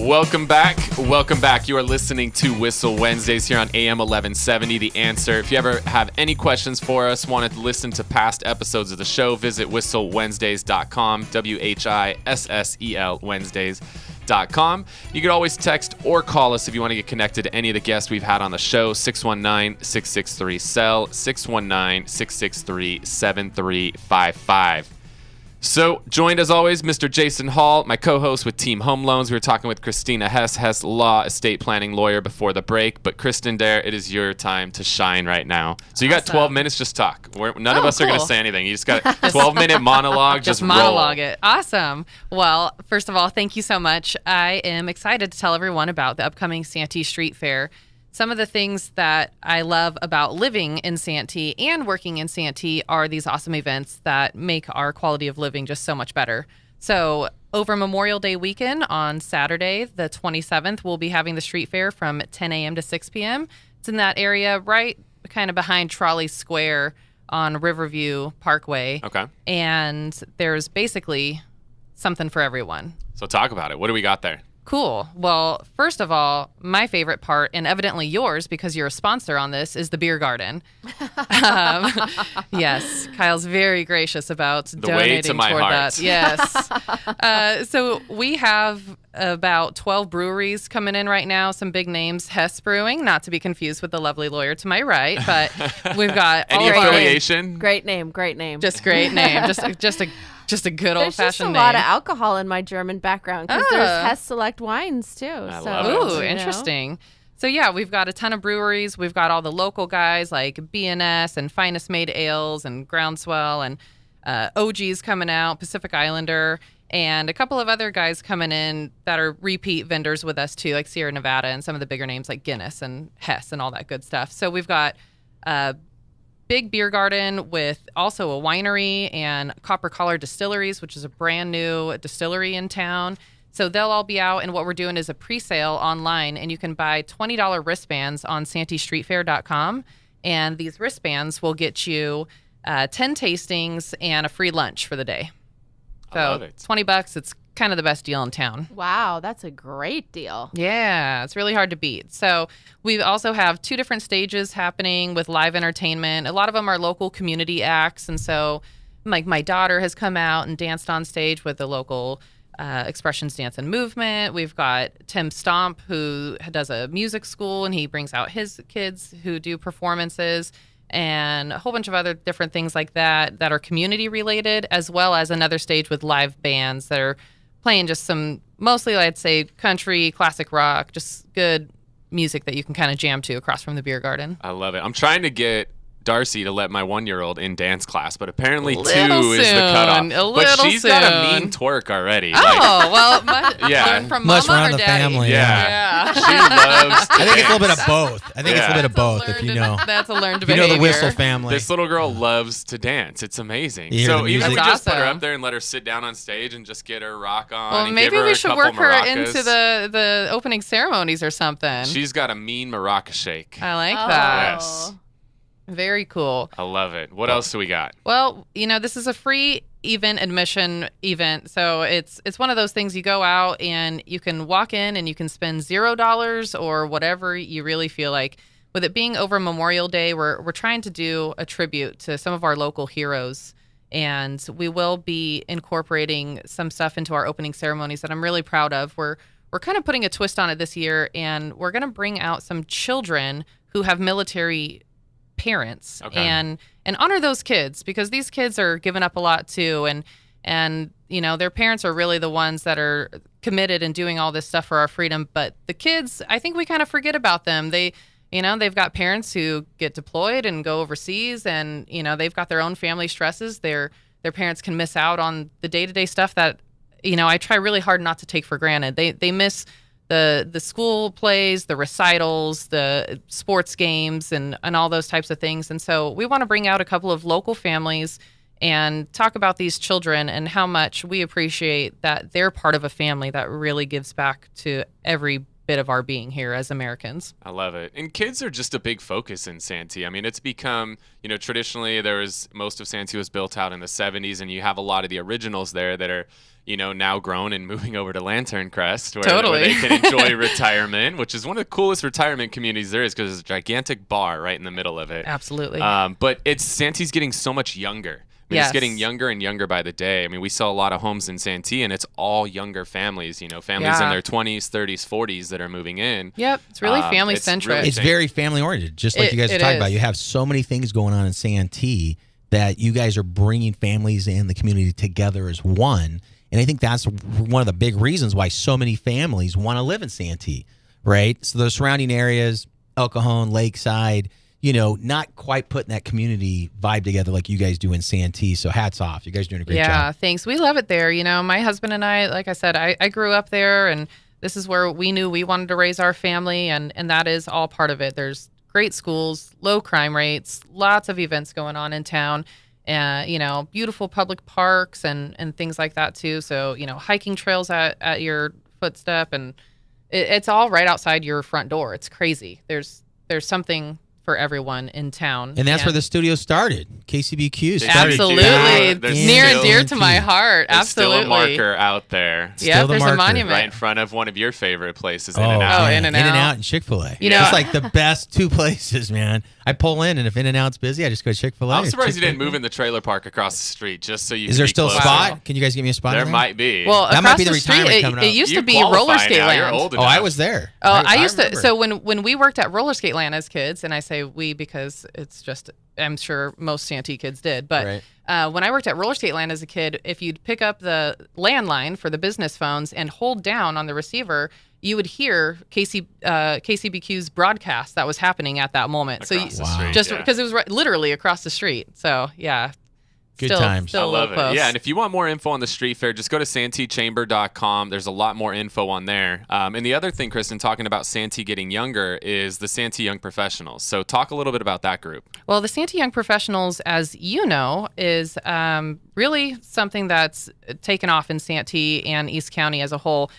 Welcome back. Welcome back. You are listening to Whissel Wednesdays here on AM 1170, The Answer. If you ever have any questions for us, want to listen to past episodes of the show, visit whisselwednesdays.com, WHISSEL Wednesdays.com. You can always text or call us if you want to get connected to any of the guests we've had on the show, 619-663-CEL, 619-663-7355. So, joined as always, Mr. Jason Hall, my co-host with Team Home Loans. We were talking with Kristina Hess Law, estate planning lawyer before the break. But Kristen Dare, it is your time to shine right now. So you got 12 minutes, just talk. None of us are going to say anything. You just got a 12-minute monologue, just monologue roll. it. Awesome. Well, first of all, thank you so much. I am excited to tell everyone about the upcoming Santee Street Fair. Some of the things that I love about living in Santee and working in Santee are these awesome events that make our quality of living just so much better. So over Memorial Day weekend on Saturday, the 27th, we'll be having the street fair from 10 a.m. to 6 p.m. It's in that area right kind of behind Trolley Square on Riverview Parkway. Okay. And there's basically something for everyone. So talk about it. What do we got there? Cool. Well, first of all, my favorite part, and evidently yours because you're a sponsor on this, is the beer garden. Yes, Kyle's very gracious about donating toward that. Yes. So we have about 12 breweries coming in right now. Some big names, Hess Brewing, not to be confused with the lovely lawyer to my right, but we've got any affiliation. Great name. Just great name. Just a good old-fashioned name. There's just a lot of alcohol in my German background because there's Hess Select wines, too. I love it. Ooh, interesting. So, yeah, we've got a ton of breweries. We've got all the local guys like BNS and Finest Made Ales and Groundswell and OG's coming out, Pacific Islander, and a couple of other guys coming in that are repeat vendors with us, too, like Sierra Nevada and some of the bigger names like Guinness and Hess and all that good stuff. So we've got big beer garden with also a winery and Copper Collar Distilleries, which is a brand new distillery in town. So they'll all be out, and what we're doing is a pre-sale online, and you can buy $20 wristbands on SanteeStreetFair.com, and these wristbands will get you 10 tastings and a free lunch for the day. So I love it. $20, it's kind of the best deal in town. Wow, that's a great deal. Yeah, it's really hard to beat. So we also have 2 different stages happening with live entertainment. A lot of them are local community acts. And so like my daughter has come out and danced on stage with the local Expressions Dance and Movement. We've got Tim Stomp, who does a music school, and he brings out his kids who do performances, and a whole bunch of other different things like that that are community related, as well as another stage with live bands that are playing just some, mostly I'd say country, classic rock, just good music that you can kind of jam to across from the beer garden. I love it. I'm trying to get Darcy to let my 1-year-old in dance class, but apparently 2 is the cutoff. But she's got a mean twerk already. Oh, well, learn from must mama run or the daddy? family. Yeah. She loves to I think it's a little bit dance. of both. I think it's a little bit of both, if you know. That's a learned If you behavior. know the Whissel family. This little girl loves to dance. It's amazing. You hear So the even if we music? just put her Awesome. up there and let her sit down on stage and just get her rock on, Well, and maybe give her we a should couple work her maracas. into the opening ceremonies or something. She's got a mean maraca shake. I like Oh. that. Yes. Very cool. I love it. What else do we got? Well, this is a free admission event. So it's one of those things you go out and you can walk in and you can spend $0 or whatever you really feel like. With it being over Memorial Day, we're trying to do a tribute to some of our local heroes. And we will be incorporating some stuff into our opening ceremonies that I'm really proud of. We're kind of putting a twist on it this year, and we're going to bring out some children who have military parents. Okay. And honor those kids, because these kids are giving up a lot too, and their parents are really the ones that are committed and doing all this stuff for our freedom. But the kids, I think we kind of forget about them. They've got parents who get deployed and go overseas, and they've got their own family stresses. Their parents can miss out on the day-to-day stuff that I try really hard not to take for granted. They miss the school plays, the recitals, the sports games, and all those types of things. And so we want to bring out a couple of local families and talk about these children and how much we appreciate that they're part of a family that really gives back to every bit of our being here as Americans. I love it. And kids are just a big focus in Santee. I mean, it's become, traditionally most of Santee was built out in the 70s, and you have a lot of the originals there that are, now grown and moving over to Lantern Crest where they can enjoy retirement, which is one of the coolest retirement communities there is because there's a gigantic bar right in the middle of it. Absolutely. But Santee's getting so much younger. It's getting younger and younger by the day. I mean, we sell a lot of homes in Santee, and it's all younger families, families in their 20s, 30s, 40s that are moving in. Yep, it's really family-centric. It's very family-oriented, just like you guys are talking about. You have so many things going on in Santee that you guys are bringing families and the community together as one. And I think that's one of the big reasons why so many families want to live in Santee, right? So the surrounding areas, El Cajon, Lakeside, not quite putting that community vibe together like you guys do in Santee. So hats off. You guys are doing a great job. Yeah, thanks. We love it there. My husband and I, like I said, I grew up there, and this is where we knew we wanted to raise our family, and that is all part of it. There's great schools, low crime rates, lots of events going on in town, beautiful public parks and things like that too. So, hiking trails at your footstep, and it's all right outside your front door. It's crazy. There's something for everyone in town. And that's where the studio started. KCBQ started. Absolutely. Near and dear to my heart. Absolutely. Still a marker out there. Yeah, there's a monument. Right in front of one of your favorite places, In-N-Out. Oh, In-N-Out. In-N-Out and Chick-fil-A. It's like the best two places, man. I pull in, and if In-N-Out's busy, I just go to Chick-fil-A. I'm surprised you didn't move in the trailer park across the street just so you Is there still a spot? Can you guys give me a spot? There might be. Well, that might be the street, retirement coming up. It used to be Roller Skate Land. You're old enough. I was there. I used to. So when we worked at Roller Skate Land as kids, and I say we because it's just, I'm sure most Santee kids did, but when I worked at Roller Skate Land as a kid, if you'd pick up the landline for the business phones and hold down on the receiver, you would hear KCBQ's broadcast that was happening at that moment. Across the street, just because it was literally across the street. So yeah. Good times. Still I love it. close. Yeah, and if you want more info on the street fair, just go to santeechamber.com. There's a lot more info on there. And the other thing, Kristen, talking about Santee getting younger is the Santee Young Professionals. So talk a little bit about that group. Well, the Santee Young Professionals, as you know, is really something that's taken off in Santee and East County as a whole.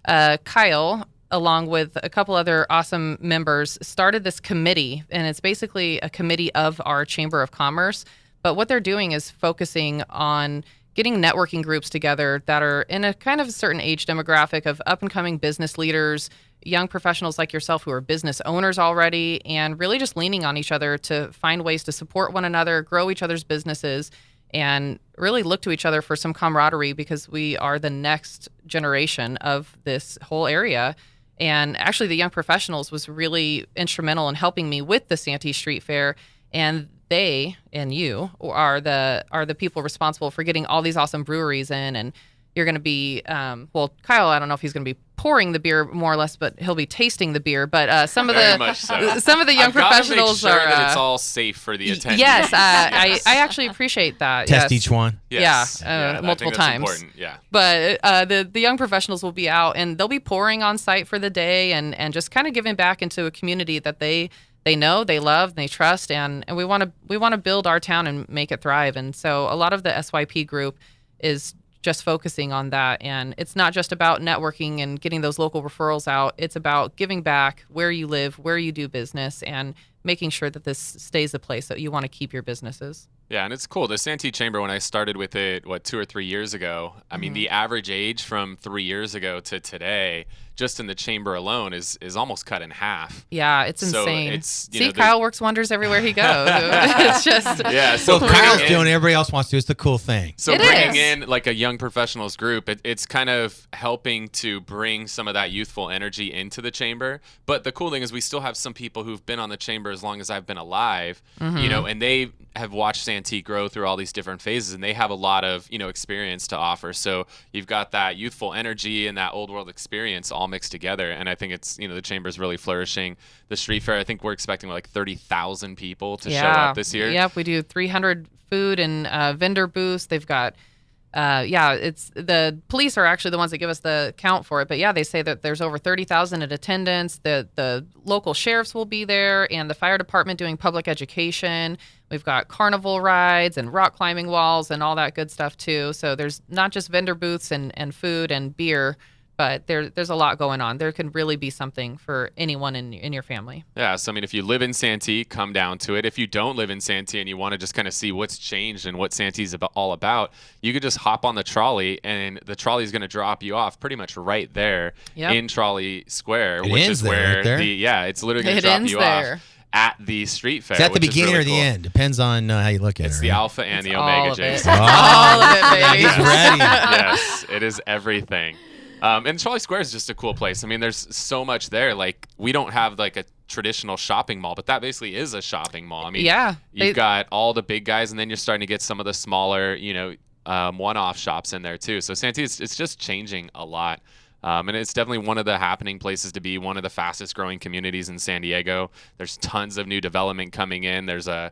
Kyle, along with a couple other awesome members, started this committee, and it's basically a committee of our Chamber of Commerce. But what they're doing is focusing on getting networking groups together that are in a kind of a certain age demographic of up-and-coming business leaders, young professionals like yourself who are business owners already, and really just leaning on each other to find ways to support one another, grow each other's businesses, and really look to each other for some camaraderie because we are the next generation of this whole area. And actually, the Young Professionals was really instrumental in helping me with the Santee Street Fair, and they and you are the people responsible for getting all these awesome breweries in, and you're going to be Kyle, I don't know if he's going to be pouring the beer more or less, but he'll be tasting the beer. But some of the young professionals make sure are that it's all safe for the attendees. Yes, I actually appreciate that. Test each one. Yes. Yeah, multiple times. Important. Yeah. But the young professionals will be out, and they'll be pouring on site for the day, and just kind of giving back into a community that they know, they love, and they trust, and we want to build our town and make it thrive. And so a lot of the SYP group is just focusing on that, and it's not just about networking and getting those local referrals out. It's about giving back where you live, where you do business, and making sure that this stays a place that you want to keep your businesses. Yeah, and it's cool. The Santee Chamber, when I started with it, 2 or 3 years ago, I mean, the average age from 3 years ago to today, just in the chamber alone, is almost cut in half. Yeah, it's insane. So Kyle works wonders everywhere he goes. It's just... Yeah, so Kyle's doing everybody else wants to. It's the cool thing. So bringing in like a young professionals group, it's kind of helping to bring some of that youthful energy into the chamber. But the cool thing is we still have some people who've been on the chamber as long as I've been alive, and they have watched Santee grow through all these different phases, and they have a lot of experience to offer. So you've got that youthful energy and that old world experience all mixed together, and I think it's the chamber's really flourishing. The street fair, I think we're expecting like 30,000 people to show up this year. Yep, we do 300 food and vendor booths. They've got it's the police are actually the ones that give us the count for it, but they say that there's over 30,000 in attendance. The local sheriffs will be there, and the fire department doing public education. We've got carnival rides and rock climbing walls and all that good stuff too. So there's not just vendor booths and food and beer, But there's a lot going on. There can really be something for anyone in your family. Yeah, so I mean, if you live in Santee, come down to it. If you don't live in Santee and you want to just kind of see what's changed and what Santee's all about, you could just hop on the trolley, and the trolley is going to drop you off pretty much right there in Trolley Square, which is where it's literally going to drop you off at the street fair. Is that the beginning or the end? Depends on how you look at it. It's the Alpha and the Omega, Jason. All of it, baby. He's ready. Yes, it is everything. And Trolley Square is just a cool place. I mean, there's so much there. Like, we don't have like a traditional shopping mall, but that basically is a shopping mall. I mean, you've got all the big guys, and then you're starting to get some of the smaller, one-off shops in there too. So Santee, it's just changing a lot. And it's definitely one of the happening places to be, one of the fastest growing communities in San Diego. There's tons of new development coming in. There's a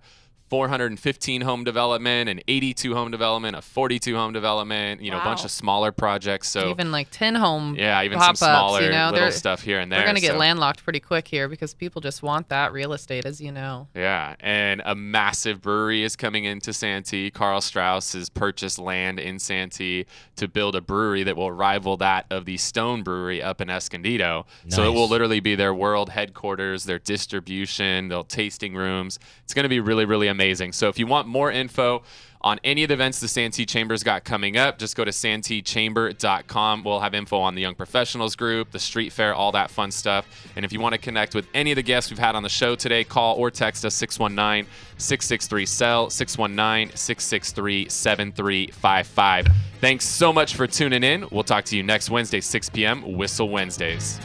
415 home development, an 82 home development, a 42 home development, a bunch of smaller projects. So even like 10 home even pop-ups, some smaller little stuff here and there. We're going to get landlocked pretty quick here because people just want that real estate, as you know. Yeah, and a massive brewery is coming into Santee. Carl Strauss has purchased land in Santee to build a brewery that will rival that of the Stone Brewery up in Escondido. Nice. So it will literally be their world headquarters, their distribution, their tasting rooms. It's going to be really, really amazing. So if you want more info on any of the events the Santee Chamber's got coming up, just go to santeechamber.com. We'll have info on the Young Professionals Group, the street fair, all that fun stuff. And if you want to connect with any of the guests we've had on the show today, call or text us 619-663-SELL, 619-663-7355. Thanks so much for tuning in. We'll talk to you next Wednesday, 6 p.m., Whissel Wednesdays.